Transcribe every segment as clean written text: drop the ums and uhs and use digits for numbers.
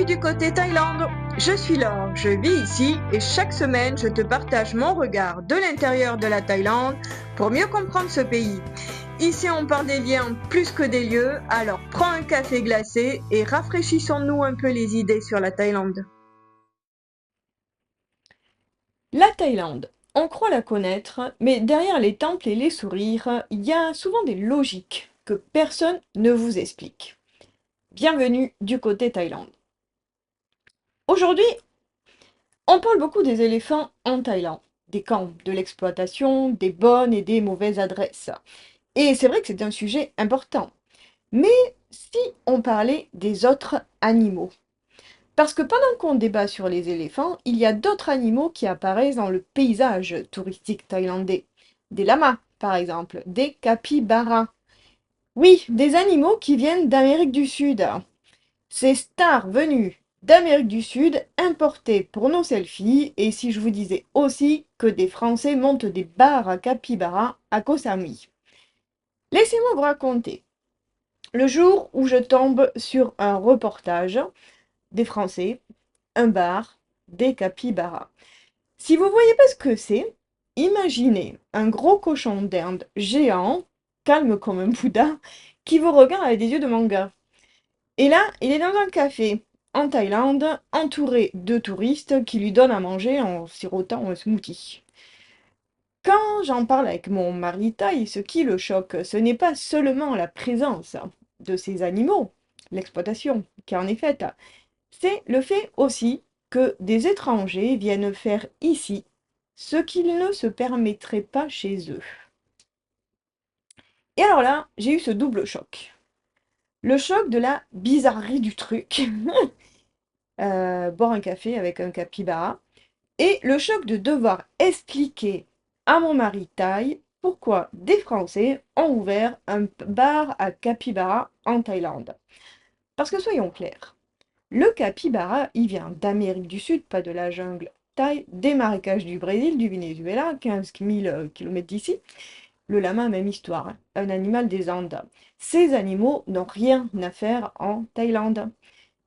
du côté Thaïlande. Je suis Laure, je vis ici et chaque semaine je te partage mon regard de l'intérieur de la Thaïlande pour mieux comprendre ce pays. Ici on parle des liens plus que des lieux, alors prends un café glacé et rafraîchissons-nous un peu les idées sur la Thaïlande. La Thaïlande. On croit la connaître, mais derrière les temples et les sourires, il y a souvent des logiques que personne ne vous explique. Bienvenue du côté Thaïlande. Aujourd'hui, on parle beaucoup des éléphants en Thaïlande, des camps, de l'exploitation, des bonnes et des mauvaises adresses. Et c'est vrai que c'est un sujet important. Mais si on parlait des autres animaux? Parce que pendant qu'on débat sur les éléphants, il y a d'autres animaux qui apparaissent dans le paysage touristique thaïlandais. Des lamas, par exemple, des capybaras. Oui, des animaux qui viennent d'Amérique du Sud. Ces stars venues d'Amérique du Sud, importées pour nos selfies, et si je vous disais aussi que des Français montent des bars à capybaras à Koh Samui. Laissez-moi vous raconter. Le jour où je tombe sur un reportage des Français, un bar, des capybaras. Si vous voyez pas ce que c'est, imaginez un gros cochon d'Inde géant, calme comme un Bouddha, qui vous regarde avec des yeux de manga. Et là, il est dans un café en Thaïlande, entouré de touristes qui lui donnent à manger en sirotant un smoothie. Quand j'en parle avec mon mari thaï, ce qui le choque, ce n'est pas seulement la présence de ces animaux, l'exploitation qui en est faite, c'est le fait aussi que des étrangers viennent faire ici ce qu'ils ne se permettraient pas chez eux. Et alors là, j'ai eu ce double choc. Le choc de la bizarrerie du truc, boire un café avec un capybara, et le choc de devoir expliquer à mon mari thaï pourquoi des Français ont ouvert un bar à capybara en Thaïlande. Parce que soyons clairs, le capybara, il vient d'Amérique du Sud, pas de la jungle thaï, des marécages du Brésil, du Venezuela, 15 000 km d'ici. Le lama, même histoire, hein, un animal des Andes. Ces animaux n'ont rien à faire en Thaïlande.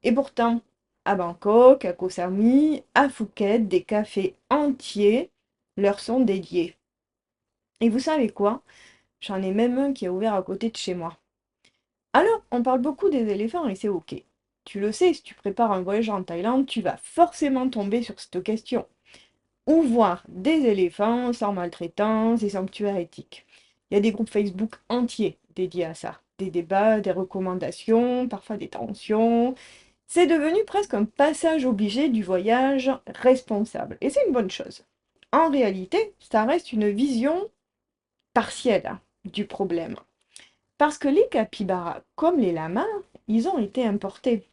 Et pourtant, à Bangkok, à Koh Samui, à Phuket, des cafés entiers leur sont dédiés. Et vous savez quoi? J'en ai même un qui a ouvert à côté de chez moi. Alors, on parle beaucoup des éléphants et c'est ok. Tu le sais, si tu prépares un voyage en Thaïlande, tu vas forcément tomber sur cette question. Où voir des éléphants sans maltraitance et sanctuaires éthiques? Il y a des groupes Facebook entiers dédiés à ça. Des débats, des recommandations, parfois des tensions. C'est devenu presque un passage obligé du voyage responsable. Et c'est une bonne chose. En réalité, ça reste une vision partielle du problème. Parce que les capybaras, comme les lamas, ils ont été importés,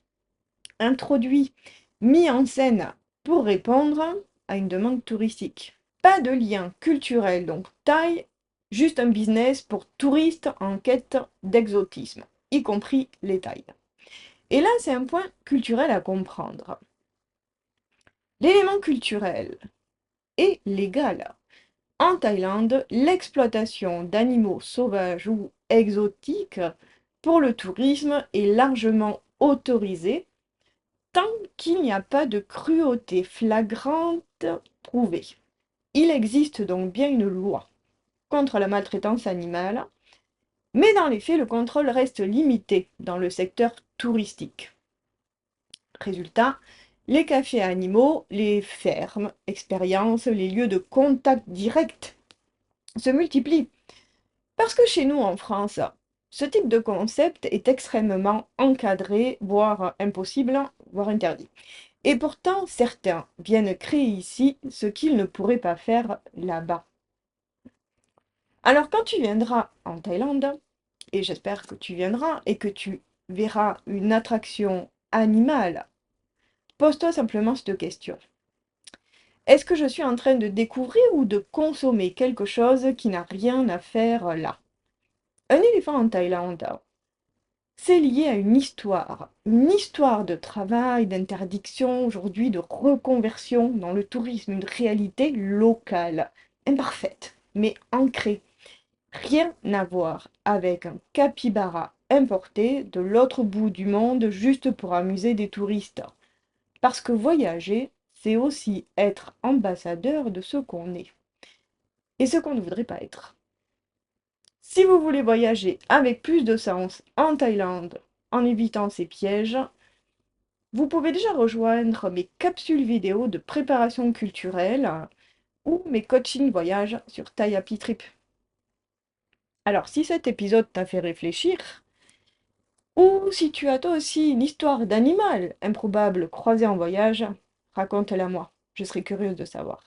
introduits, mis en scène pour répondre à une demande touristique. Pas de lien culturel, donc taille, juste un business pour touristes en quête d'exotisme, y compris les Thaïs. Et là, c'est un point culturel à comprendre. L'élément culturel est légal. En Thaïlande, l'exploitation d'animaux sauvages ou exotiques pour le tourisme est largement autorisée tant qu'il n'y a pas de cruauté flagrante prouvée. Il existe donc bien une loi contre la maltraitance animale, mais dans les faits, le contrôle reste limité dans le secteur touristique. Résultat, les cafés animaux, les fermes, expériences, les lieux de contact direct se multiplient. Parce que chez nous en France, ce type de concept est extrêmement encadré, voire impossible, voire interdit. Et pourtant, certains viennent créer ici ce qu'ils ne pourraient pas faire là-bas. Alors quand tu viendras en Thaïlande, et j'espère que tu viendras et que tu verras une attraction animale, pose-toi simplement cette question. Est-ce que je suis en train de découvrir ou de consommer quelque chose qui n'a rien à faire là? Un éléphant en Thaïlande, c'est lié à une histoire de travail, d'interdiction, aujourd'hui de reconversion dans le tourisme, une réalité locale, imparfaite, mais ancrée. Rien à voir avec un capybara importé de l'autre bout du monde juste pour amuser des touristes. Parce que voyager, c'est aussi être ambassadeur de ce qu'on est et ce qu'on ne voudrait pas être. Si vous voulez voyager avec plus de sens en Thaïlande en évitant ces pièges, vous pouvez déjà rejoindre mes capsules vidéo de préparation culturelle ou mes coachings voyage sur Thai Happy Trip. Alors, si cet épisode t'a fait réfléchir, ou si tu as toi aussi une histoire d'animal improbable croisé en voyage, raconte-la moi, je serais curieuse de savoir.